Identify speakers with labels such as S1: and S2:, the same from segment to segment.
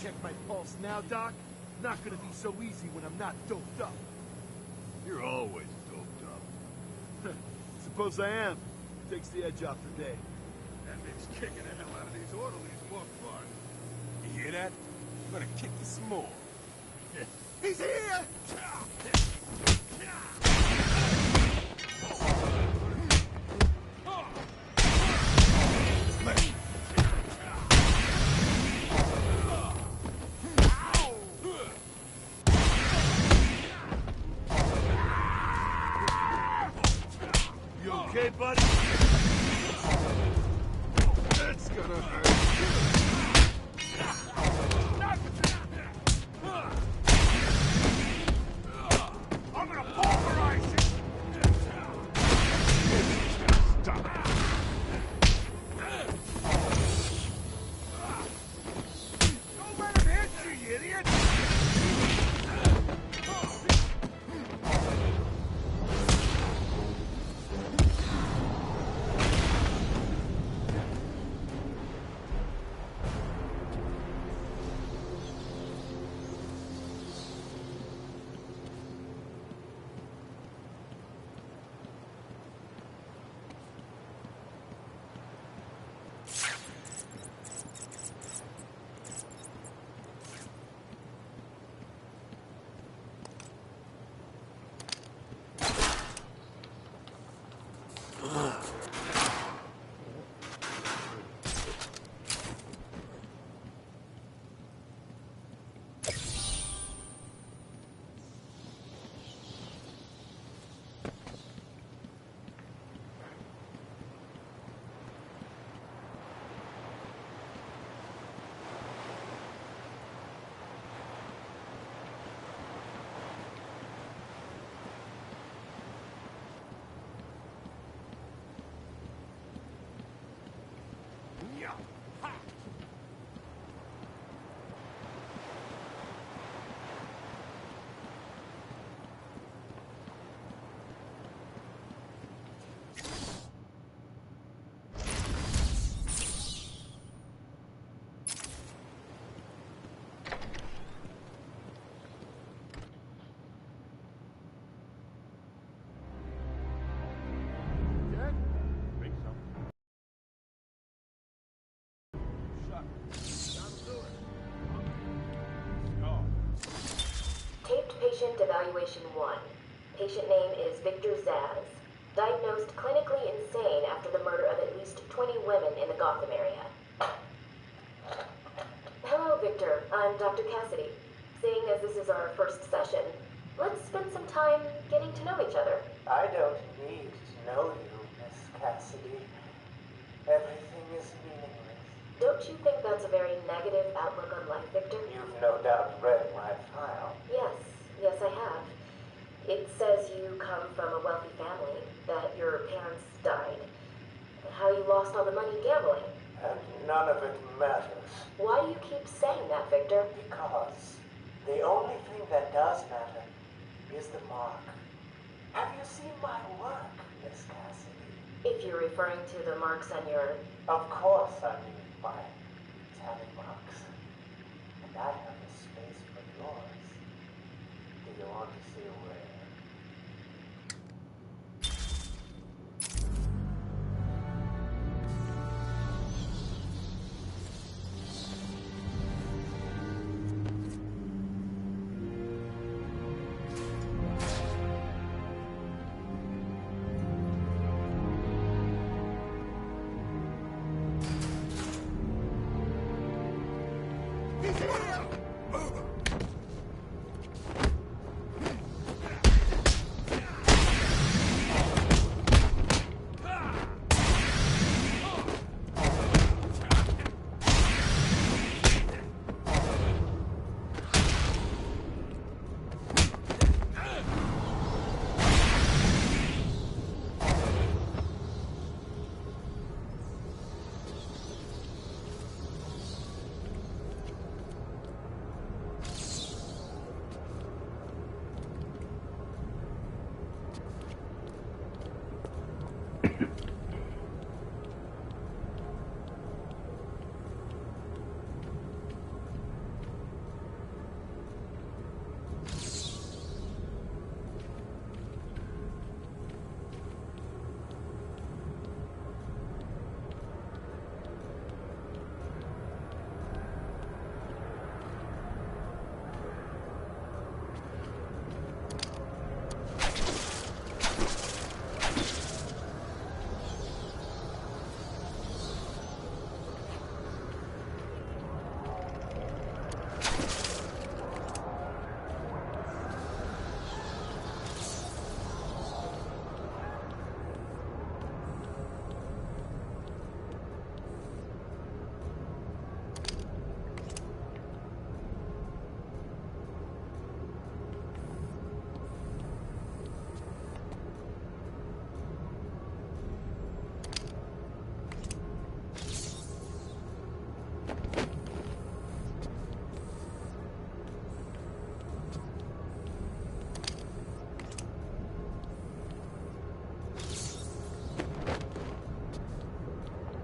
S1: check my pulse now, Doc? Not gonna be so easy when I'm not doped up.
S2: You're always doped up.
S1: Suppose I am. Takes the edge off the day.
S2: That makes kicking the hell out of these orderlies more fun. You hear that? I'm gonna kick you some more.
S1: He's here! You okay, buddy?
S2: That's gonna hurt.
S1: I'm gonna pulverize you! Stop it! Don't let him hit you, you idiot!
S3: Patient Evaluation 1. Patient name is Victor Zaz. Diagnosed clinically insane after the murder of at least 20 women in the Gotham area. Hello, Victor. I'm Dr. Cassidy. Seeing as this is our first session, let's spend some time getting to know each other.
S4: I don't need to know you, Miss Cassidy. Everything is meaningless.
S3: Don't you think that's a very negative outlook on life, Victor?
S4: You've no doubt read my file.
S3: Yes, I have. It says you come from a wealthy family, that your parents died, how you lost all the money gambling.
S4: And none of it matters.
S3: Why do you keep saying that, Victor?
S4: Because the only thing that does matter is the mark. Have you seen my work, Miss Cassidy?
S3: If you're referring to the marks on your...
S4: Of course I mean my tally marks. And I have a space for yours. Do you want to see where?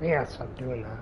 S5: Yeah, stop doing that.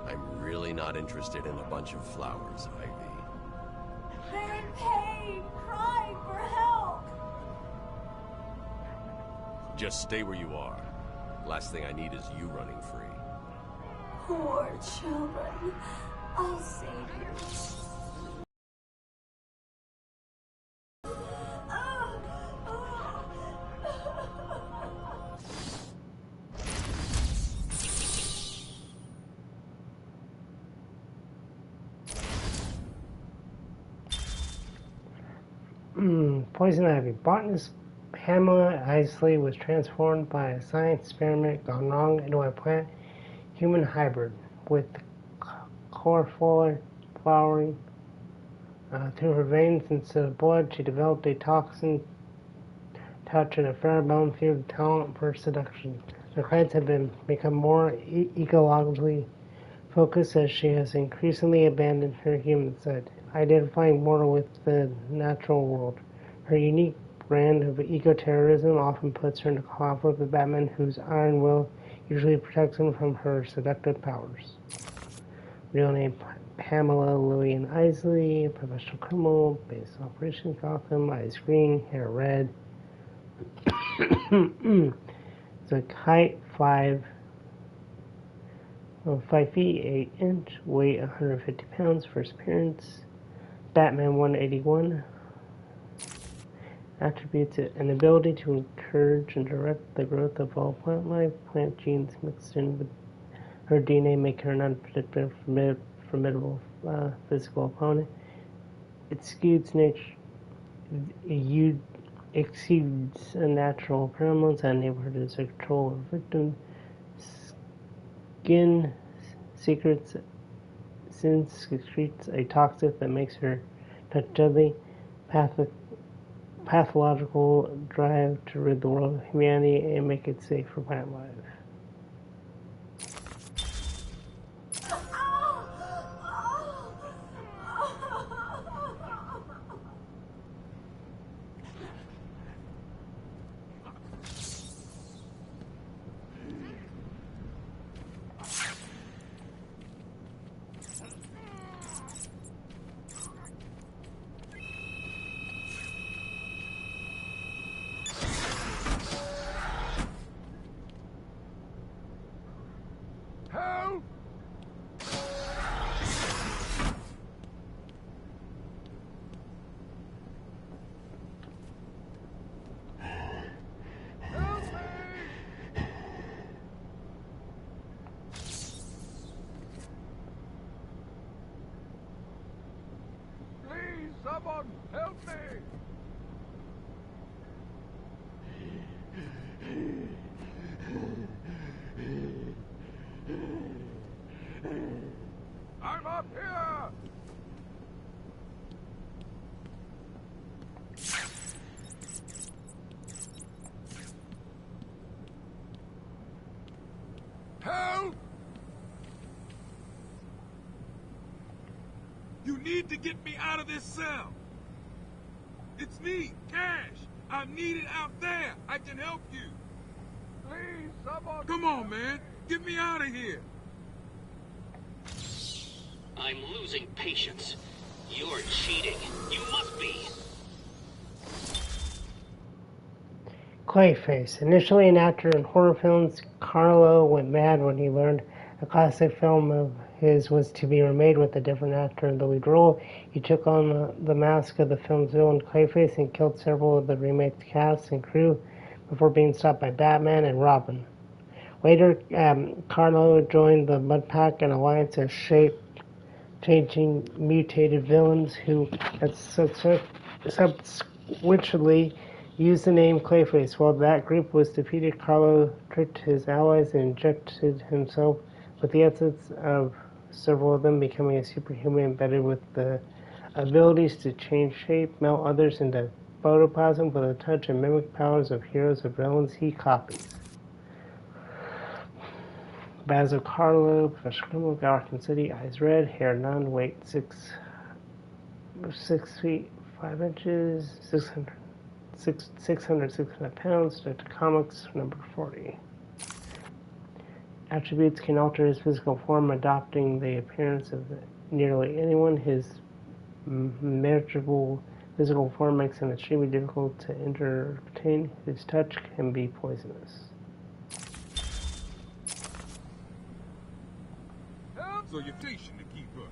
S2: I'm really not interested in a bunch of flowers, Ivy.
S6: They're in pain, crying for help.
S2: Just stay where you are. Last thing I need is you running free.
S6: Poor children. I'll save you.
S5: Poison ivy. Botanist Pamela Isley was transformed by a science experiment gone wrong into a plant-human hybrid with chlorophyll flowering through her veins instead of blood. She developed a toxin touch and a pheromone fueled talent for seduction. Her clients have become more ecologically focused as she has increasingly abandoned her human side, identifying more with the natural world. Her unique brand of eco-terrorism often puts her into conflict with Batman, whose iron will usually protects him from her seductive powers. Real name Pamela Lillian Isley, professional criminal, base operations Gotham, eyes green, hair red. The height 5 feet 8 inch, weight 150 pounds, first appearance, Batman 181. Attributes: an ability to encourage and direct the growth of all plant life, plant genes mixed in with her DNA make her an unpredictable, formidable physical opponent. Its skewed nature exceeds natural pheromones that enable her to exert control over victims. Skin secrets secretes a toxin that makes her touch deadly. Pathological drive to rid the world of humanity and make it safe for plant life.
S1: Help! Help me! Please, someone, help me! I'm up here! Help! You need to get me out of this cell! It's me, Cash! I'm needed out there! I can help you! Please, someone... Come on, man! Get me out of here!
S7: I'm losing patience. You're cheating. You must be.
S5: Clayface. Initially an actor in horror films, Carlo went mad when he learned a classic film of his was to be remade with a different actor in the lead role. He took on the mask of the film's villain Clayface and killed several of the remake cast and crew before being stopped by Batman and Robin. Later, Carlo joined the Mudpack, an alliance of shape-changing, mutated villains who had subsequently used the name Clayface. While that group was defeated, Carlo tricked his allies and injected himself with the essence of several of them, becoming a superhuman embedded with the abilities to change shape, melt others into protoplasm with a touch and mimic powers of heroes of villains he copies. Basil Carlo, professional criminal, Arkham City, eyes red, hair none, weight 6 feet 5 inches, 665 pounds, Dr. Comics, number 40. Attributes can alter his physical form, adopting the appearance of nearly anyone. His measurable physical form makes him extremely difficult to entertain. His touch can be poisonous.
S1: So you're patient to keep up.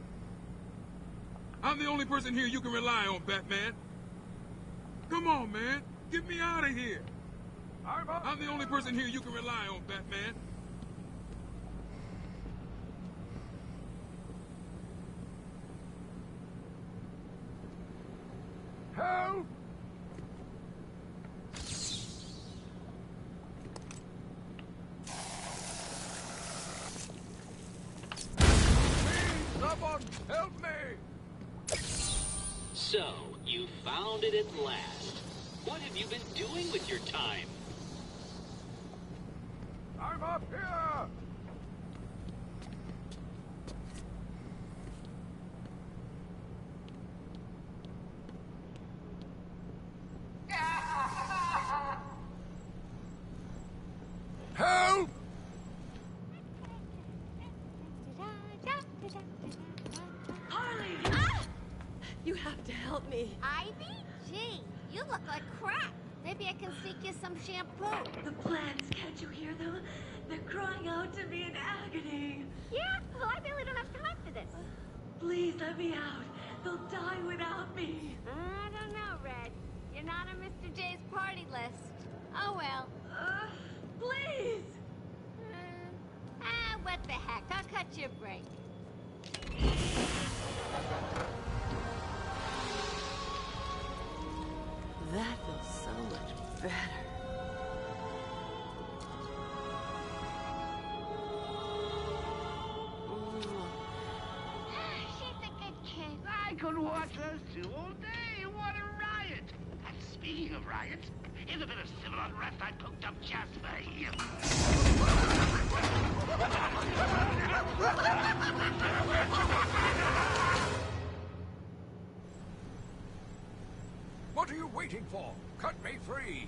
S1: I'm the only person here you can rely on, Batman. Come on, man. Get me out of here. I'm the only person here you can rely on, Batman. Help! Someone help me!
S7: So, you found it at last. What have you been doing with your time?
S1: I'm up here! Help!
S6: Harley!
S8: You have to help me.
S9: Ivy? Gee, you look like crap. Maybe I can sneak you some shampoo.
S6: The plants, can't you hear them? They're crying out to me in agony.
S9: Yeah? Well, I really don't have time for this.
S6: Please let me out. They'll die without me.
S9: I don't know, Red. You're not on Mr. J's party list. Oh, well.
S6: Please!
S9: what the heck? I'll cut you a break.
S8: That feels so much better.
S9: She's a good kid.
S10: I could watch those two all day. What a riot! And speaking of riots, in a bit of civil unrest, I cooked up just for you.
S2: What are you waiting for? Cut me free!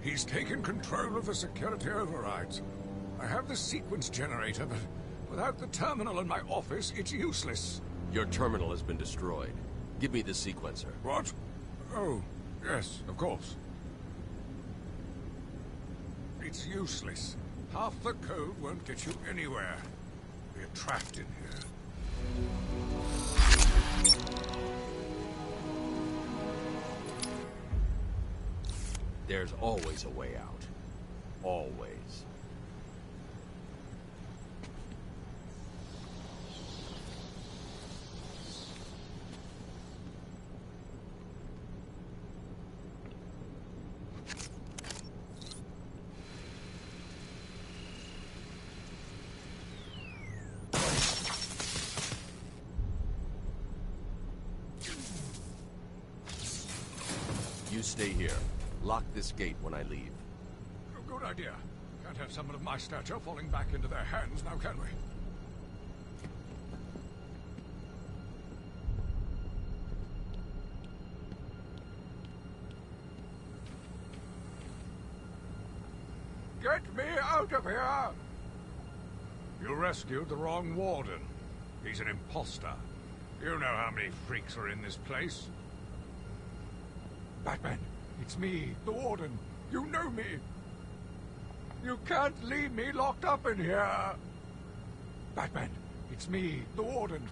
S2: He's taken control of the security overrides. I have the sequence generator, but without the terminal in my office, it's useless.
S11: Your terminal has been destroyed. Give me the sequencer.
S2: What? Oh, yes, of course. It's useless. Half the code won't get you anywhere. We're trapped in here.
S11: There's always a way out. Always. You stay here. Lock this gate when I leave.
S2: Oh, good idea. Can't have someone of my stature falling back into their hands now, can we? Get me out of here! You rescued the wrong warden. He's an imposter. You know how many freaks are in this place. Batman, it's me, the warden. You know me. You can't leave me locked up in here. Batman, it's me, the warden.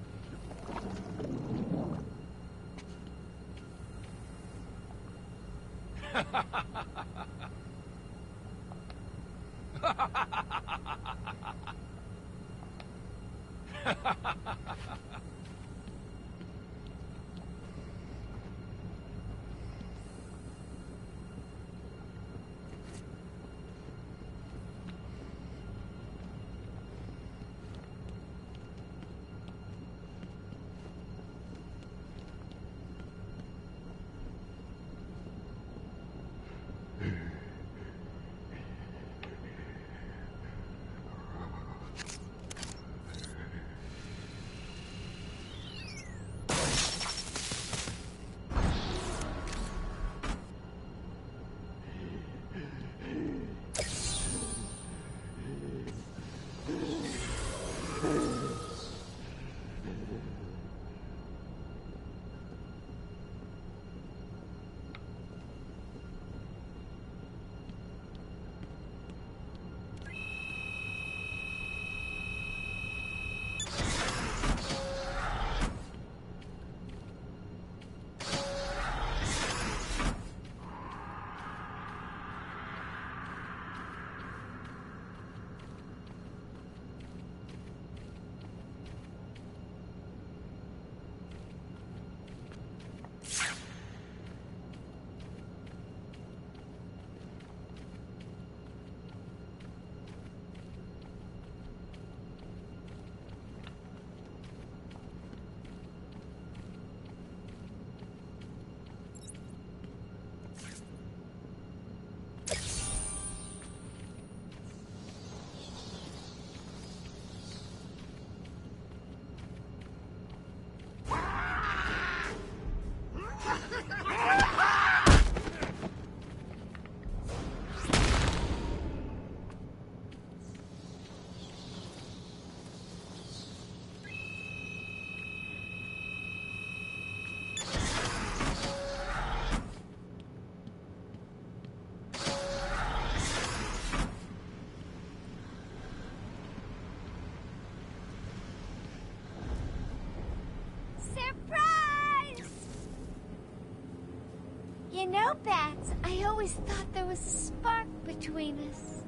S9: You know, Bats, I always thought there was a spark between us.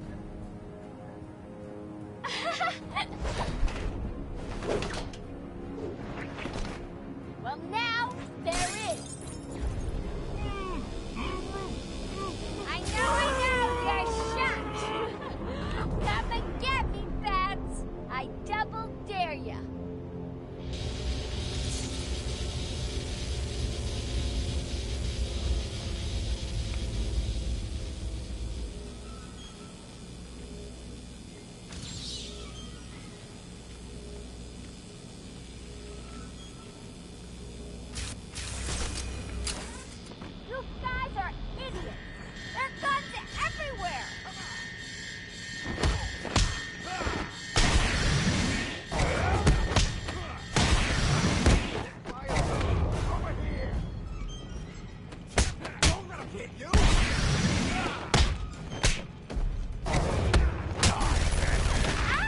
S9: Well, now, there is. I know, you're shocked. Come and get me, Bats. I double dare ya. You guys are idiots. There are guns everywhere.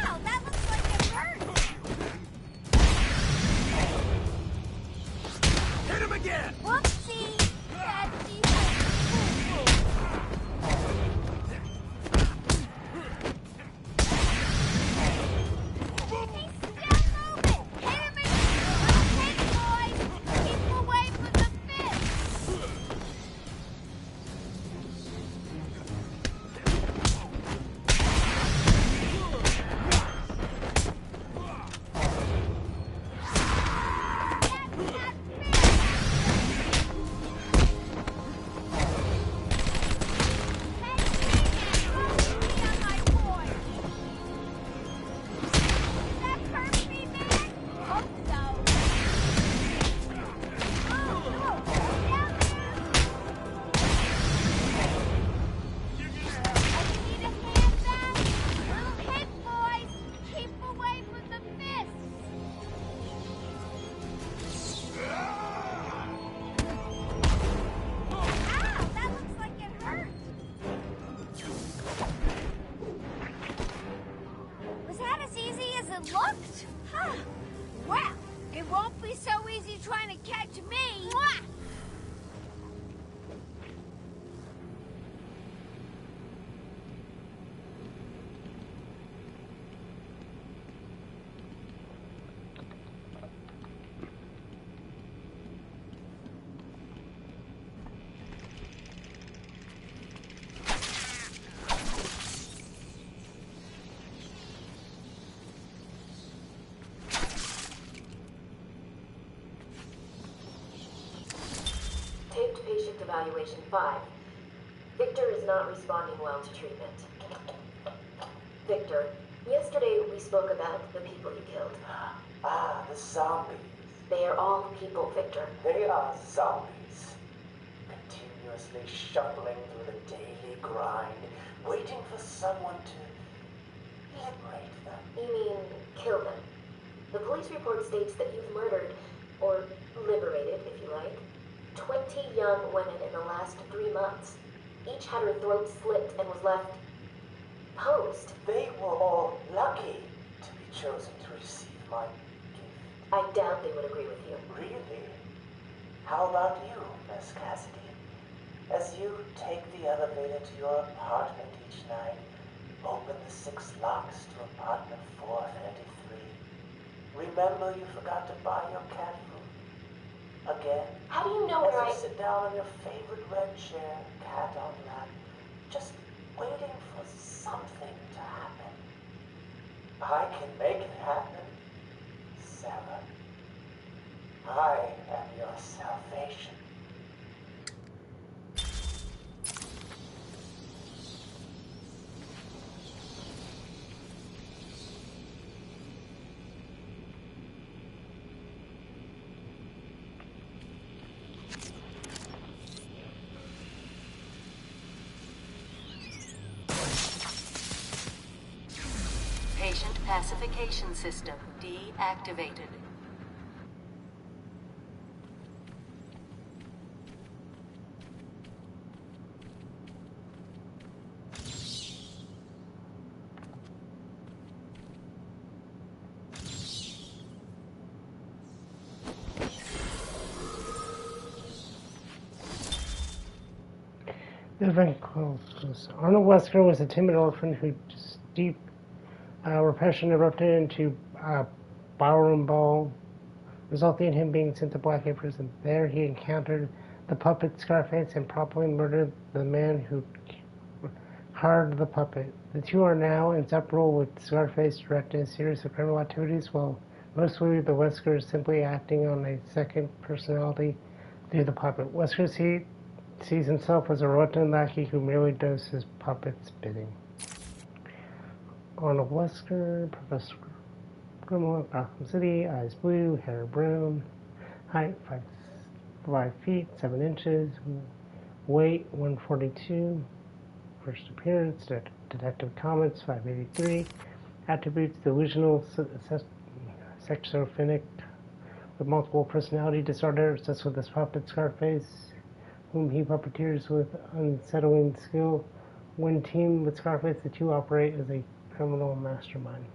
S9: Ow, that looks like it hurt.
S11: Hit him again!
S9: Whoopsie. Betsy. He's still moving. Hit him again. Hit, boys. Keep away from the fist. That's not Ow, that looks like it hurt. Was that as easy as it looked? Huh. Well, it won't be so easy trying to catch me. Mwah!
S3: Taped patient evaluation 5. Victor is not responding well to treatment. Victor, yesterday we spoke about the people you killed.
S4: Ah, the zombies.
S3: They are all people, Victor.
S4: They are zombies. Continuously shuffling through the daily grind, waiting for someone to liberate them.
S3: You mean kill them? The police report states that you've murdered, or liberated if you like, 20 young women in the last 3 months. Each had her throat slit and was left posed.
S4: They were all lucky to be chosen to receive my gift.
S3: I doubt they would agree with you.
S4: Really? How about you, Miss Cassidy? As you take the elevator to your apartment each night, open the 6 locks to apartment 433. Remember you forgot to buy your cat food. Again.
S3: How do you know where
S4: As you sit down on your favorite red chair, cat on lap, just waiting for something to happen. I can make it happen, Sarah. I am your salvation.
S12: Patient pacification system deactivated.
S5: Event closes. Arnold Wesker was a timid orphan whose deep repression erupted into a ballroom ball, resulting in him being sent to Blackgate Prison. There he encountered the puppet Scarface and promptly murdered the man who hired the puppet. The two are now inseparable, with Scarface directing a series of criminal activities, while mostly the Wesker is simply acting on a second personality through the puppet. Wesker sees himself as a reluctant lackey who merely does his puppet's bidding. Arnold Wesker, Professor Grimlock, Arkham City, eyes blue, hair brown, height 5 feet, 7 inches, weight 142, first appearance, Detective Comics 583, attributes delusional, schizophrenic, with multiple personality disorder, obsessed with his puppet Scarface, whom he puppeteers with unsettling skill. When teamed with Scarface, the two operate as a criminal mastermind.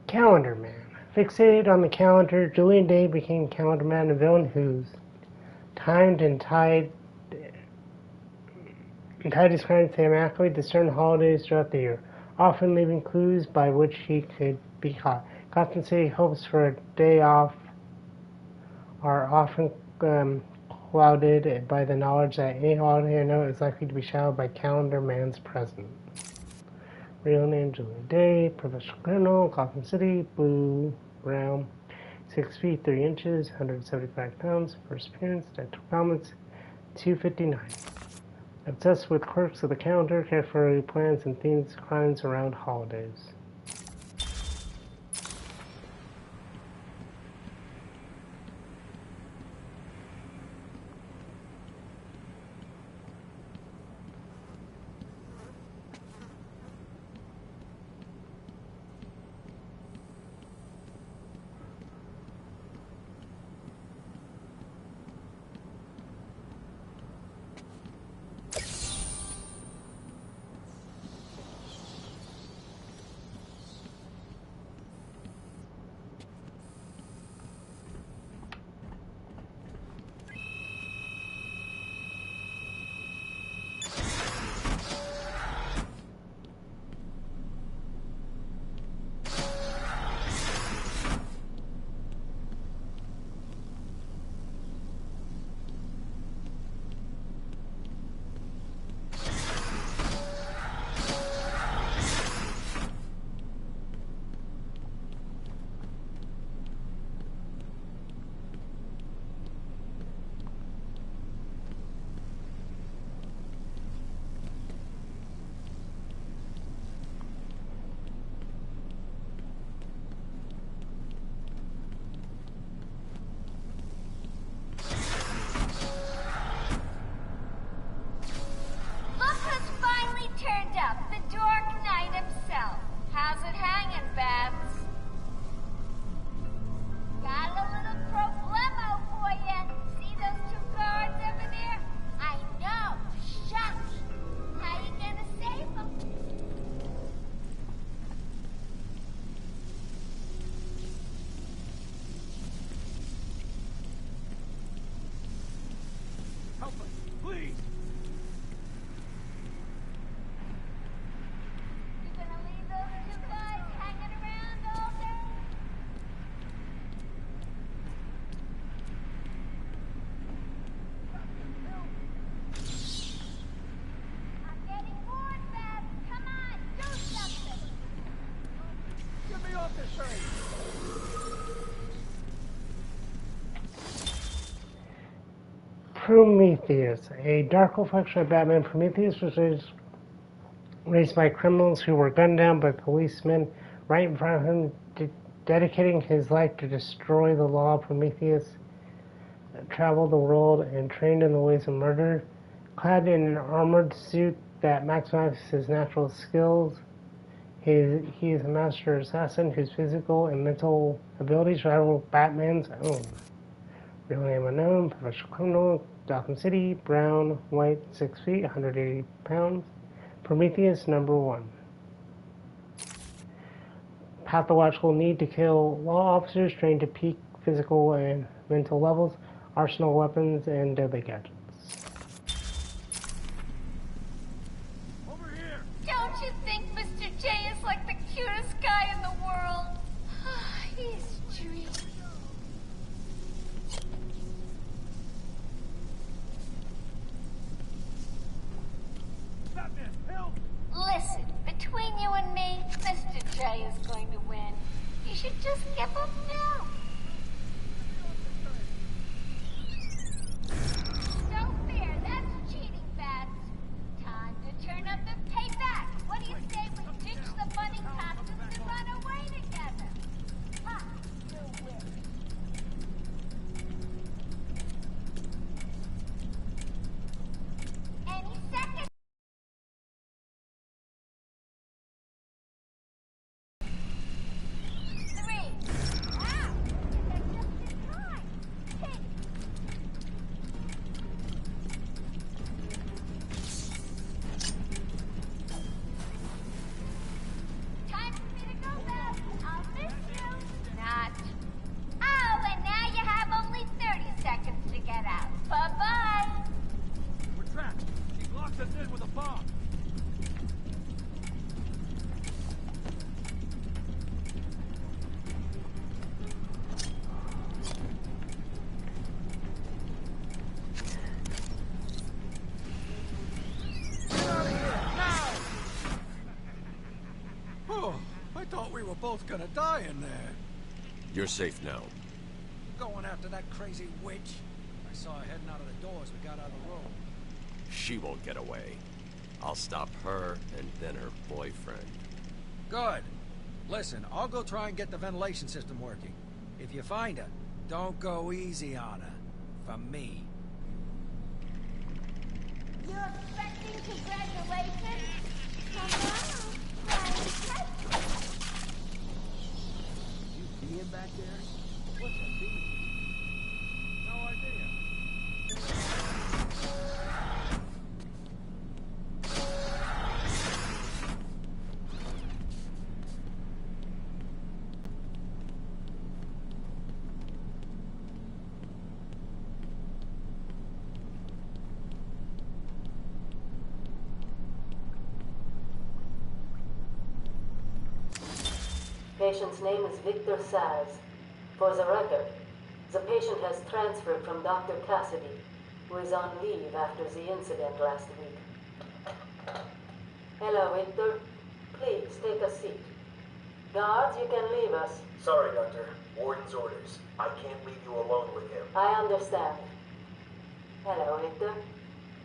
S5: Calendar Man. Fixated on the calendar, Julian Day became Calendar Man, a villain whose timed and tied his crimes to immaculately discern holidays throughout the year, often leaving clues by which he could be caught. Gotham City hopes for a day off are often clouded by the knowledge that any holiday or note is likely to be shadowed by Calendar Man's presence. Real name Julian Day, professional criminal, Gotham City, blue, brown, 6 feet 3 inches, 175 pounds. First appearance, Detective Comics, 259. Obsessed with quirks of the calendar, carefully plans and themes crimes around holidays. Prometheus. A dark reflection of Batman, Prometheus was raised by criminals who were gunned down by policemen right in front of him, dedicating his life to destroy the law. Prometheus traveled the world and trained in the ways of murder. Clad in an armored suit that maximizes his natural skills, he is a master assassin whose physical and mental abilities rival Batman's own. Real name unknown, professional criminal, Gotham City, brown, white, 6 feet, 180 pounds. Prometheus #1. Pathological need to kill law officers trained to peak physical and mental levels, arsenal weapons, and deadly gadgets.
S9: Over here! Don't you think Mr. J is like the cutest guy in the world? He's a dream.
S10: Batman, help!
S9: Listen, between you and me, Mr. J is going to win. You should just give up now. Don't fear, that's cheating, Bats. Time to turn up the payback. What do you say we ditch the funny costumes and run away together? Ha! You win. Any second.
S2: Both gonna die in there.
S11: You're safe now.
S2: Going after that crazy witch. I saw her heading out of the door as we got out of the room.
S11: She won't get away. I'll stop her and then her boyfriend.
S2: Good. Listen, I'll go try and get the ventilation system working. If you find her, don't go easy on her. For me.
S9: You're expecting congratulations? Come on,
S10: Being back there? What's that being? No idea.
S13: Patient's name is Victor Saz. For the record, the patient has transferred from Dr. Cassidy, who is on leave after the incident last week. Hello, Victor. Please, take a seat. Guards, you can leave us.
S14: Sorry, Doctor. Warden's orders. I can't leave you alone with him.
S13: I understand. Hello, Victor.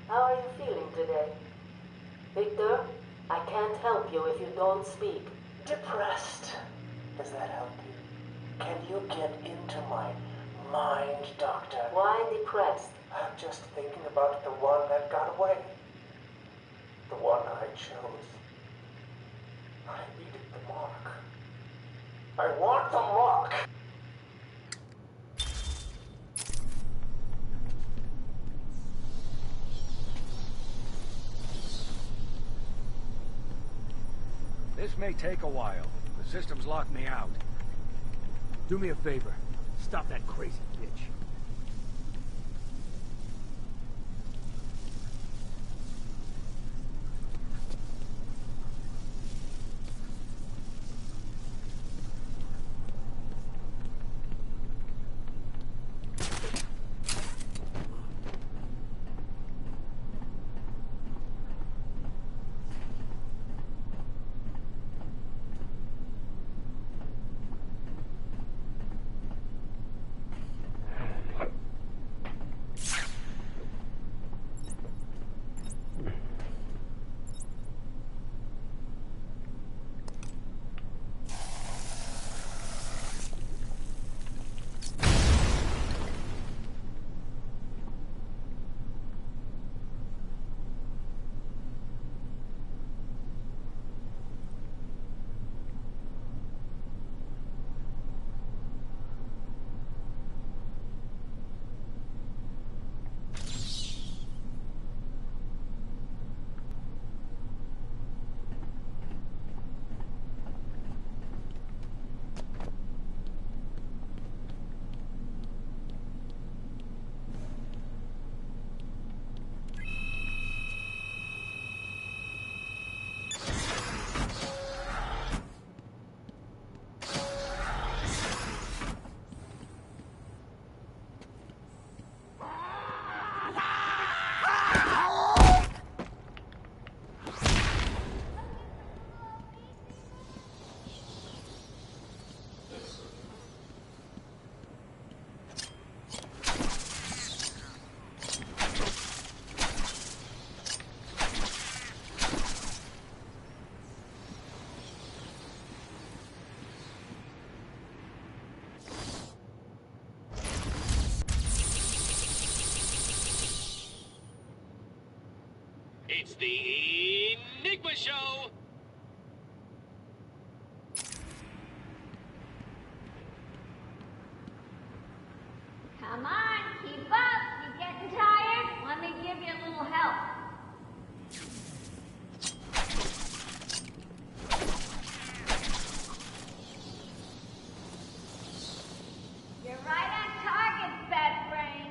S13: How are you feeling today? Victor, I can't help you if you don't speak.
S4: Depressed. Does that help you? Can you get into my mind, Doctor?
S13: Why depressed?
S4: I'm just thinking about the one that got away. The one I chose. I needed the mark. I want the mark!
S2: This may take a while. The system's locked me out.
S10: Do me a favor. Stop that crazy bitch.
S7: It's the Enigma Show!
S9: Come on, keep up. You getting tired? Let me give you a little help. You're right on target, fat brain.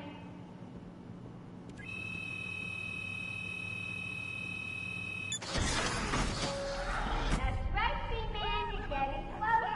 S9: That's right, B-Man. You're getting closer.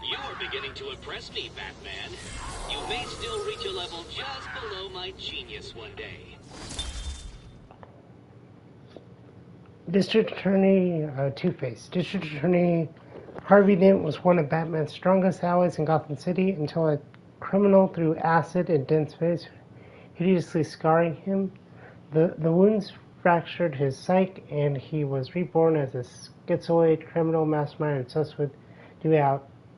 S7: You're beginning to impress me, Batman. You may still reach a level just below my genius one day.
S5: District Attorney Two-Face. District Attorney Harvey Dent was one of Batman's strongest allies in Gotham City until a criminal threw acid in Dent's face, hideously scarring him. The wounds fractured his psyche, and he was reborn as a schizoid criminal mastermind obsessed with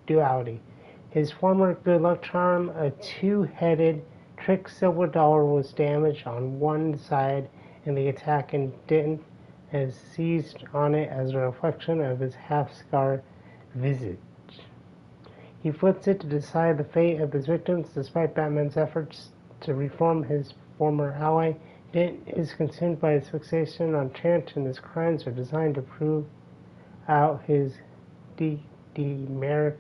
S5: duality. His former good luck charm, a two-headed trick silver dollar, was damaged on one side in the attack, and Dent has seized on it as a reflection of his half-scarred visage. He flips it to decide the fate of his victims. Despite Batman's efforts to reform his former ally, Dent is consumed by his fixation on chance, and his crimes are designed to prove out his demerit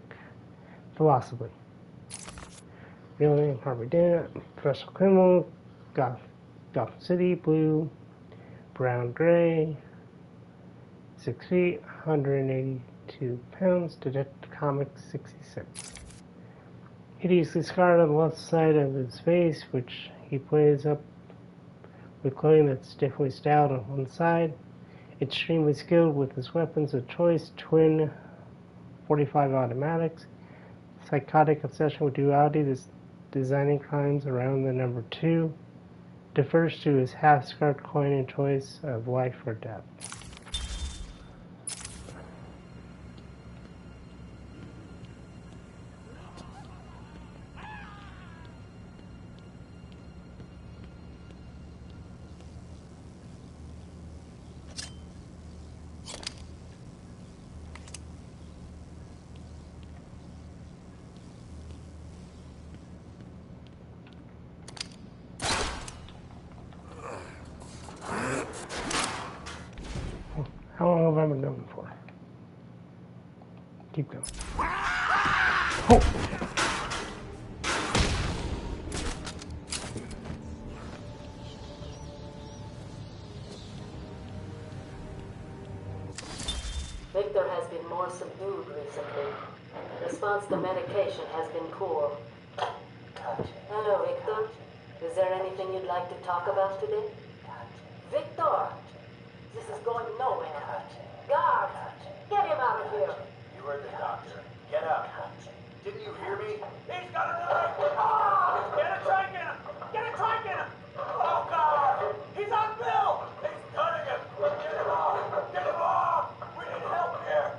S5: philosophy. Real name Harvey Dent, professional criminal, Gotham City, blue, brown, gray, 6 feet, 182 pounds, Detective Comics 66. Hideously scarred on the left side of his face, which he plays up with clothing that's differently styled on one side. Extremely skilled with his weapons of choice, twin .45 automatics. Psychotic obsession with duality, designing crimes around the number 2. Defers to his half-scarred coin and choice of life or death. How long have I been going for? Keep going. Oh!
S13: Victor has been more subdued recently. Response to medication has been poor. Hello, Victor. Is there anything you'd like to talk about today? Victor! This is going nowhere. Guard! Get him out of here!
S14: You heard the doctor. Get up. Didn't you hear me?
S10: He's got a knife! Ah! Get a trike in him! Get a trike in him! Oh, God! He's on Bill!
S14: He's cutting him. Get him off. Get him off. We need help here.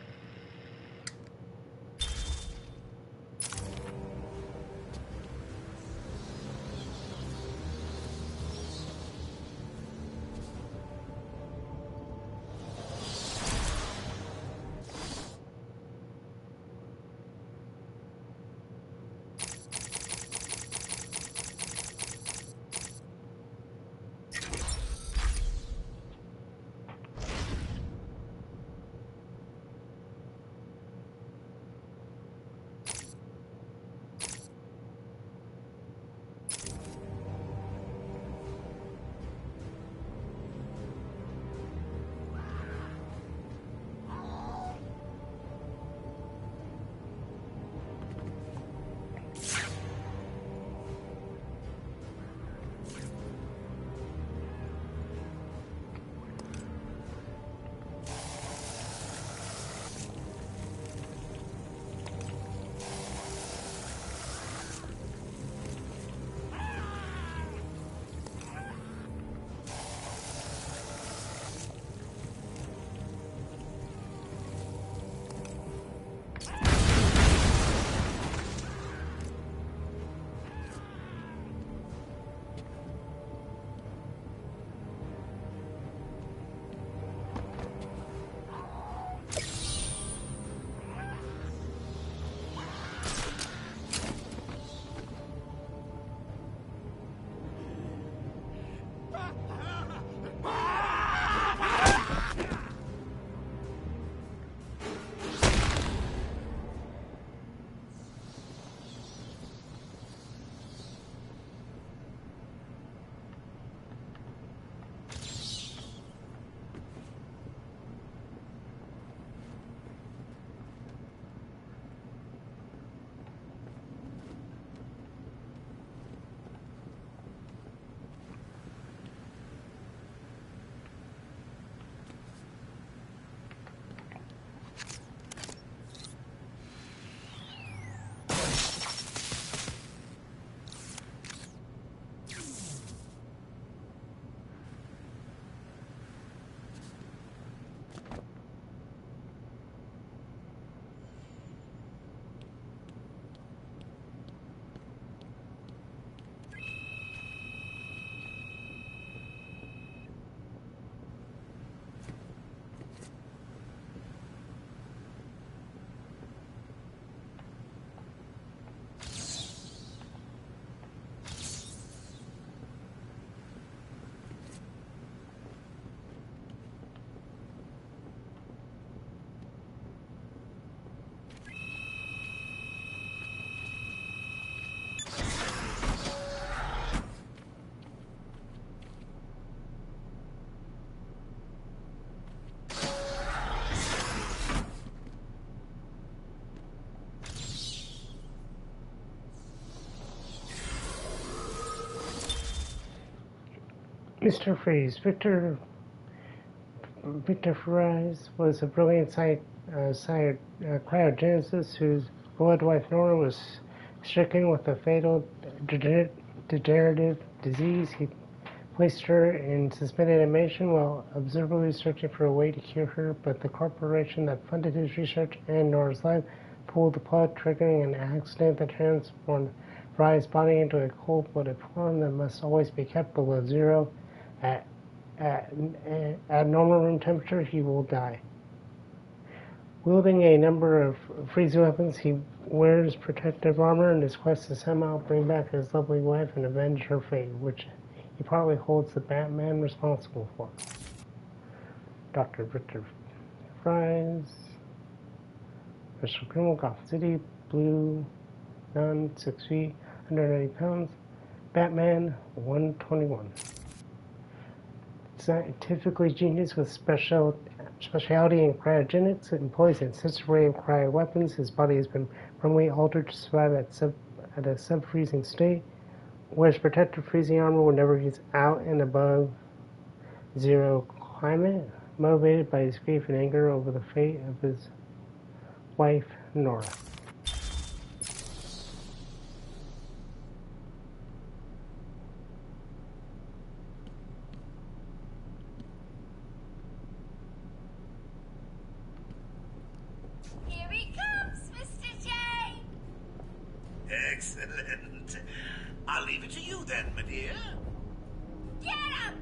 S5: Mr. Freeze. Victor Fries was a brilliant cryogenicist whose beloved wife Nora was stricken with a fatal degenerative disease. He placed her in suspended animation while observably searching for a way to cure her, but the corporation that funded his research and Nora's life pulled the plug, triggering an accident that transformed Fry's body into a cold-blooded form that must always be kept below zero. At normal room temperature, he will die. Wielding a number of freezing weapons, he wears protective armor in his quest to somehow bring back his lovely wife and avenge her fate, which he partly holds the Batman responsible for. Dr. Victor Fries, Special Criminal, Gotham City, blue, nun, 6 feet, 190 pounds, Batman, 121. Scientifically genius with specialty in cryogenics. It employs an extensive array of cryo weapons. His body has been permanently altered to survive at a sub-freezing state. Wears protective freezing armor whenever he's out and above zero climate. Motivated by his grief and anger over the fate of his wife, Nora.
S9: Here he comes, Mr. J!
S10: Excellent. I'll leave it to you then, my dear.
S9: Get him!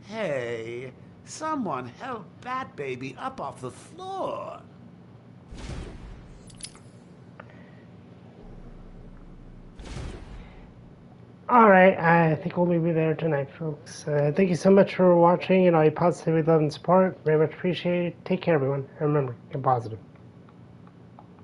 S10: Hey, someone help Bat Baby up off the floor.
S5: Alright, I think we'll leave it there tonight, folks. Thank you so much for watching, and all your positivity, love, and support. Very much appreciated. Take care, everyone. And remember, get positive.